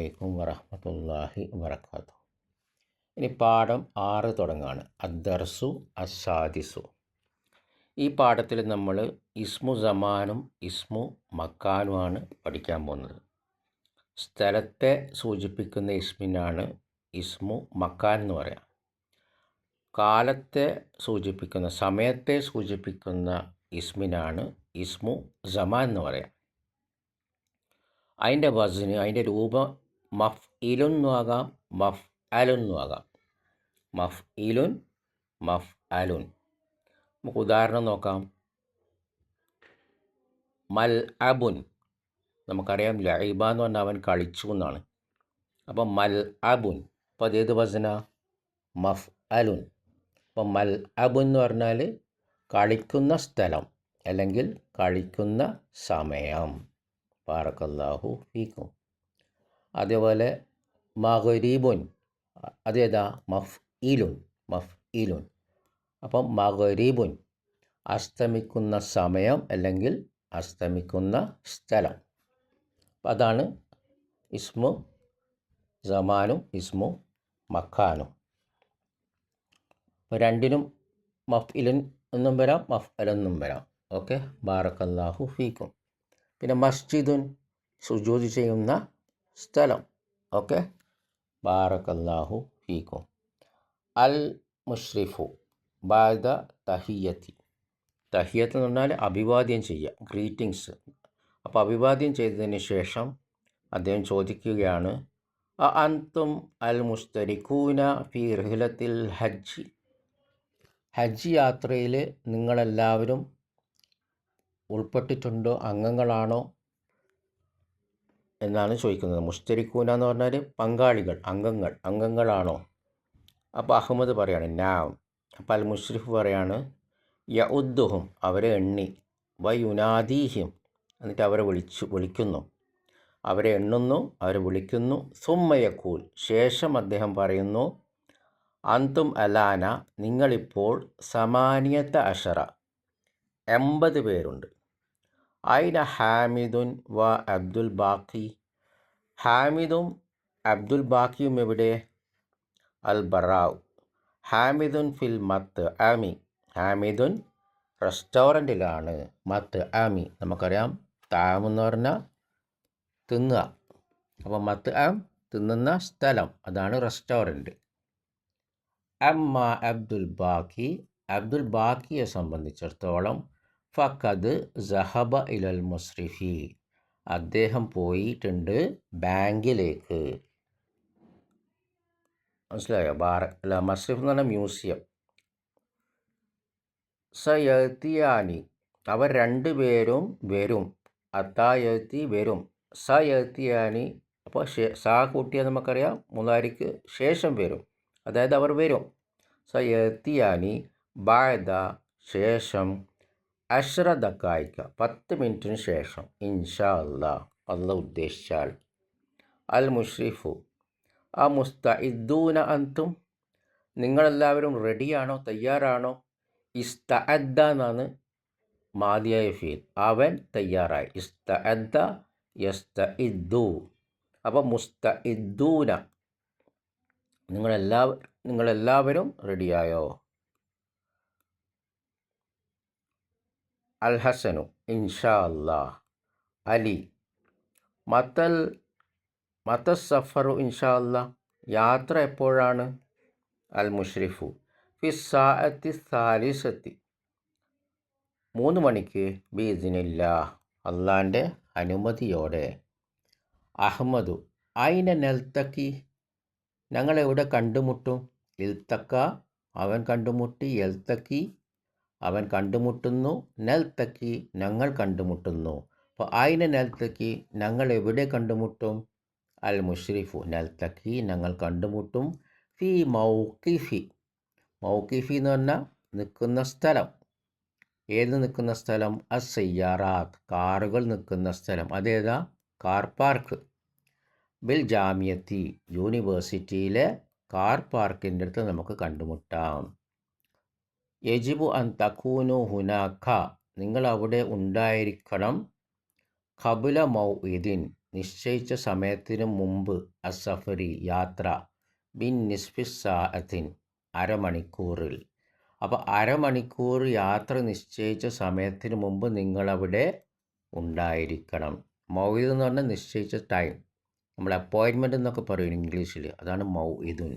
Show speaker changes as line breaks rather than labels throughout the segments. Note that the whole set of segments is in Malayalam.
അലൈക്കും വറഹ്മത്തുള്ളാഹി വബറകാതുഹു. ഇനി പാഠം 6 തുടങ്ങാണ്. അദ്ദർസു അസ്സാദിസു. ഈ പാഠത്തിൽ നമ്മൾ ഇസ്മു സമാനും ഇസ്മു മക്കാനുമാണ് പഠിക്കാൻ പോകുന്നത്. സ്ഥലത്തെ സൂചിപ്പിക്കുന്ന ഇസ്മിനാണ് ഇസ്മു മക്കാൻ എന്ന് പറയാം. കാലത്തെ സൂചിപ്പിക്കുന്ന സമയത്തെ സൂചിപ്പിക്കുന്ന ഇസ്മിനാണ് ഇസ്മു സമാൻ എന്ന് പറയാം. അതിൻ്റെ വസ്ന്, അതിൻ്റെ രൂപം മഫ്ഇലുൻ ആകാം, മഫ്അലുൻ ആകാം. മഫ്ഇലുൻ, മഫ്അലുൻ. നമുക്ക് ഉദാഹരണം നോക്കാം. മൽ അബുൻ, നമുക്കറിയാം ലഇബ എന്ന് പറഞ്ഞാൽ അവൻ കളിച്ചു എന്നാണ്. അപ്പം മൽ അബുൻ, അപ്പോൾ അതേത് വസ്ന? മഫ്അലുൻ. അപ്പം മൽ അബുൻ എന്ന് പറഞ്ഞാൽ കളിക്കുന്ന സ്ഥലം അല്ലെങ്കിൽ കളിക്കുന്ന സമയം. ബാറക്കല്ലാഹു ഫീക്കും. അതേപോലെ മഗ്രിബുൻ, അതേതാ? മഫ്ഇലുൻ, മഫ്ഇലുൻ. അപ്പം മഗ്രിബുൻ അസ്തമിക്കുന്ന സമയം അല്ലെങ്കിൽ അസ്തമിക്കുന്ന സ്ഥലം. അപ്പം അതാണ് ഇസ്മു സമാനും ഇസ്മു മക്കാനും. അപ്പോൾ രണ്ടിനും മഫ്ഇലുൻ എന്നും വരാം, മഫ്അലെന്നും വരാം. ഓക്കെ, ബാറക്കല്ലാഹു ഫീക്കും. പിന്നെ മസ്ജിദുൻ, സുജൂദ് ചെയ്യുന്ന സ്ഥലം. ഓക്കെ, ബാറക്കല്ലാഹു ഫീക്കും. അൽ മുഷ്രിഫു ബഅദ തഹിയ്യത്തി. തഹിയ്യത്ത് എന്ന് പറഞ്ഞാൽ അഭിവാദ്യം ചെയ്യുക, ഗ്രീറ്റിങ്സ്. അപ്പോൾ അഭിവാദ്യം ചെയ്തതിന് ശേഷം അദ്ദേഹം ചോദിക്കുകയാണ്, അൻതും അൽ മുസ്തരിഖൂന ഫി റിഹ്ലത്തിൽ ഹജ്ജ്. ഹജ്ജ് യാത്രയിൽ നിങ്ങളെല്ലാവരും ഉൾപ്പെട്ടിട്ടുണ്ടോ, അംഗങ്ങളാണോ എന്നാണ് ചോദിക്കുന്നത്. മുസ്തരിഖൂന എന്ന് പറഞ്ഞാൽ പങ്കാളികൾ, അംഗങ്ങളാണോ? അപ്പോൾ അഹമ്മദ് പറയാണ് നാം. അപ്പോൾ അൽ മുഷ്രിഫ് പറയാണ് യഉദ്ദുഹും, അവരെ എണ്ണി, വയുനാദീഹിം, എന്നിട്ട് അവരെ വിളിക്കുന്നു, അവരെ എണ്ണുന്നു, അവരെ വിളിക്കുന്നു. സുമ്മയക്കൂൽ, ശേഷം അദ്ദേഹം പറയുന്നു, അന്തും അലാന, നിങ്ങളിപ്പോൾ സമാനിയത്ത അഷറ, 80 പേരുണ്ട്. ഐന ഹാമിദുൻ വ അബ്ദുൽ ബാക്കി. ഹാമിദും അബ്ദുൽ ബാക്കിയും എവിടെ? അൽ ബറാവ്. ഹാമിദുൻ ഫിൽ മത്ത് ആമി. ഹാമിദുൻ റെസ്റ്റോറൻറ്റിലാണ്. മത്ത് ആമി, നമുക്കറിയാം താമെന്ന് പറഞ്ഞാൽ തിന്നുക. അപ്പോൾ മത്ത് ആം തിന്നുന്ന സ്ഥലം, അതാണ് റെസ്റ്റോറൻറ്റ്. അമ്മ അബ്ദുൽ ബാക്കി, അബ്ദുൽ ബാക്കിയെ സംബന്ധിച്ചിടത്തോളം ഫഖദ് സഹബ ഇലൽ മുസ്രിഫി, അദ്ദേഹം പോയിട്ടുണ്ട് ബാങ്കിലേക്ക്. മനസ്സിലായോ? മസ്രിഫ് എന്ന് പറഞ്ഞാൽ മ്യൂസിയം. സയത്തിയാനി, അവർ രണ്ടുപേരും വരും. അത്തായത്തി വരും. സയത്തിയാനി, അപ്പോൾ സാ കൂട്ടിയാൽ നമുക്കറിയാം മുതാരിക്ക് ശേഷം വരും, അതായത് അവർ വരും. സയത്തിയാനി ബഅദ, ശേഷം, അശ്രദക്കായിക്ക, 10 മിനിറ്റിന് ശേഷം, ഇൻഷാ അല്ലാഹ്, അള്ളാഹ് ഉദ്ദേശിച്ചാൽ. അൽ മുഷ്രിഫു ആ മുസ്തഇദ്ദൂന അൻതും, നിങ്ങളെല്ലാവരും റെഡിയാണോ, തയ്യാറാണോ? ഇസ്തഅദ്ദ എന്നാണ് മാദിയായ ഫീൽ, അവൻ തയ്യാറായി. ഇസ്തഅദ്ദ യസ്തഇദ്ദു. അപ്പോൾ മുസ്തഇദ്ദൂന, നിങ്ങളെല്ലാവരും റെഡിയായോ? അൽ ഹസനു ഇൻഷാ അല്ലാഹ്. അലി മതസ്സഫറു ഇൻഷാ അല്ലാഹ്, യാത്ര എപ്പോഴാണ്? അൽ മുഷ്രിഫു ഫി സാഅത്തി സാലിസത്തി, 3 മണിക്ക്, ബിഇദ്നില്ലാഹ്, അള്ളാൻ്റെ അനുമതിയോടെ. അഹ്മദു ഐന നൽതക്കി, ഞങ്ങളെവിടെ കണ്ടുമുട്ടും? ഇൽത്തക്ക, അവൻ കണ്ടുമുട്ടി. യൽത്തക്കി, അവൻ കണ്ടുമുട്ടുന്നു. നൽതക്കി, ഞങ്ങൾ കണ്ടുമുട്ടുന്നു. അപ്പോൾ ഐന നൽതക്കി, ഞങ്ങൾ എവിടെ കണ്ടുമുട്ടും? അൽ മുഷ്രിഫു നൽതക്കി, ഞങ്ങൾ കണ്ടുമുട്ടും. ഫി മൗഖിഫി, മൗഖിഫി എന്ന് പറഞ്ഞാൽ നിൽക്കുന്ന സ്ഥലം. ഏത് നിൽക്കുന്ന സ്ഥലം? അസ്സയ്യാറാത്ത്, കാറുകൾ നിൽക്കുന്ന സ്ഥലം. അതേതാ? Car park. ബിൽ ജാമിയത്തി, യൂണിവേഴ്സിറ്റിയിലെ കാർ പാർക്കിൻ്റെ അടുത്ത് നമുക്ക് കണ്ടുമുട്ടാം. യജിബു അൻ തകൂനു ഹുനാക്ക, നിങ്ങൾ അവിടെ ഉണ്ടായിരിക്കണം. ഖബുല മൗഇദിൻ, നിശ്ചയിച്ച സമയത്തിന് മുമ്പ് അസഫരി യാത്ര ബിൻ നിസ്ഫി സാഅത്തിൻ അരമണിക്കൂറിൽ. അപ്പോൾ അരമണിക്കൂർ യാത്ര നിശ്ചയിച്ച സമയത്തിന് മുമ്പ് നിങ്ങളവിടെ ഉണ്ടായിരിക്കണം. മൗഇദ് എന്ന് പറഞ്ഞാൽ നിശ്ചയിച്ച ടൈം, നമ്മൾ അപ്പോയിൻമെൻ്റ് എന്നൊക്കെ പറയും ഇംഗ്ലീഷിൽ, അതാണ് മൗഇദുൻ.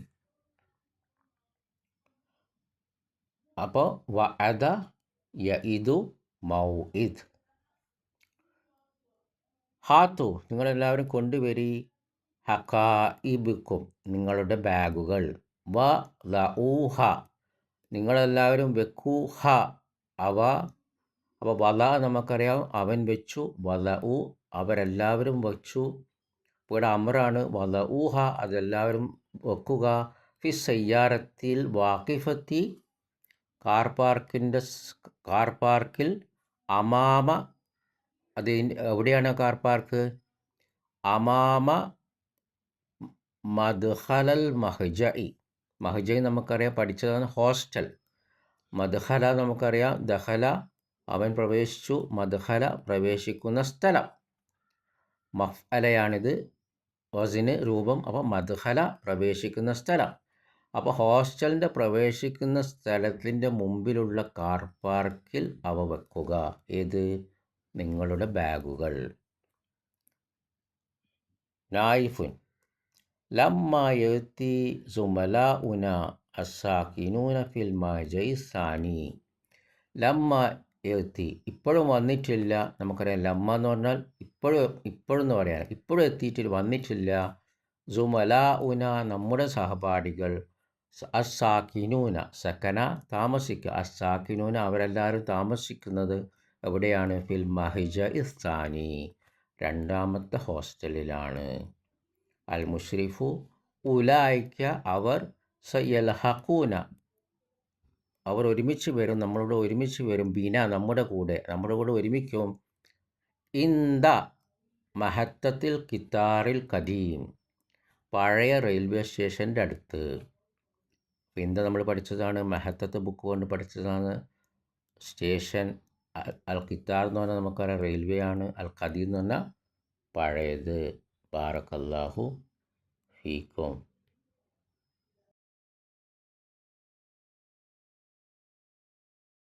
അപ്പോൾ വഅദ യഇദു മൗഇദ്. ഹാത്തു നിങ്ങളെല്ലാവരും കൊണ്ടുവരി ഹക്കായിബിക്കും നിങ്ങളുടെ ബാഗുകൾ. വ ലഊഹ നിങ്ങളെല്ലാവരും വെക്കൂഹ അവ. അപ്പോൾ വല നമുക്കറിയാം അവൻ വെച്ചു, വലഉ അവരെല്ലാവരും വച്ചു. ഇവിടെ അമറാണ്. വലഊഹ അതെല്ലാവരും വെക്കുക. ഫി സയ്യാറത്തിൽ വാക്കിഫത്തി കാർ പാർക്കിൽ. അമാമ അത് എവിടെയാണ് കാർ പാർക്ക്? അമാമ മദ്ഖലൽ മഹ്ജഇ. മഹ്ജഇ നമുക്കറിയാം, പഠിച്ചതാണ് ഹോസ്റ്റൽ. മദ്ഖല നമുക്കറിയാം, ദഖല അവൻ പ്രവേശിച്ചു, മദ്ഖല പ്രവേശിക്കുന്ന സ്ഥലം. മഫ്അലയാണിത്, വസിന് രൂപം. അപ്പോൾ മദ്ഖല പ്രവേശിക്കുന്ന സ്ഥലം. അപ്പോൾ ഹോസ്റ്റലിൻ്റെ പ്രവേശിക്കുന്ന സ്ഥലത്തിൻ്റെ മുമ്പിലുള്ള കാർ പാർക്കിൽ അവ വെക്കുക. ഏത്? നിങ്ങളുടെ ബാഗുകൾ. നായിഫുൻ ലമ്മ യഅതി സുമലാഉന അസ്സാകിനൂന ഫിൽ മഹ്ജഇ സാനി. ലമ്മ യഅതി ഇപ്പോഴും വന്നിട്ടില്ല. നമുക്കറിയാം ലമ്മ എന്ന് പറഞ്ഞാൽ ഇപ്പോഴെന്ന് പറയാൻ, ഇപ്പോഴും എത്തിയിട്ടില്ല, വന്നിട്ടില്ല. സുമലാഉന നമ്മുടെ സഹപാഠികൾ. അസ്സാകിനൂന സക്കന താമസിക്കുക, അസ്സാകിനൂന അവരെല്ലാവരും താമസിക്കുന്നത് എവിടെയാണ്? ഫിൽ മഹ്ജഇ സാനി രണ്ടാമത്തെ ഹോസ്റ്റലിലാണ്. അൽ മുഷ്രിഫു ഉലായിക്ക അവർ, സയൽഹഖൂന അവർ ഒരുമിച്ച് വരും, നമ്മളോട് ഒരുമിച്ച് വരും. ബിന നമ്മുടെ കൂടെ ഒരുമിക്കും. ഇന്ദ മഹത്തത്തിൽ കിത്താറിൽ കദീം പഴയ റെയിൽവേ സ്റ്റേഷൻ്റെ അടുത്ത്. ഇന്ദ നമ്മൾ പഠിച്ചതാണ്, മഹത്തത്ത് ബുക്ക് കൊണ്ട് പഠിച്ചതാണ്. സ്റ്റേഷൻ അൽ കിത്താർ എന്ന് പറഞ്ഞാൽ നമുക്കറിയാം റെയിൽവേ ആണ്. അൽ ഖദീം എന്ന് പറഞ്ഞാൽ പഴയത്. ബാറക്കല്ലാഹു ഫീക്കും.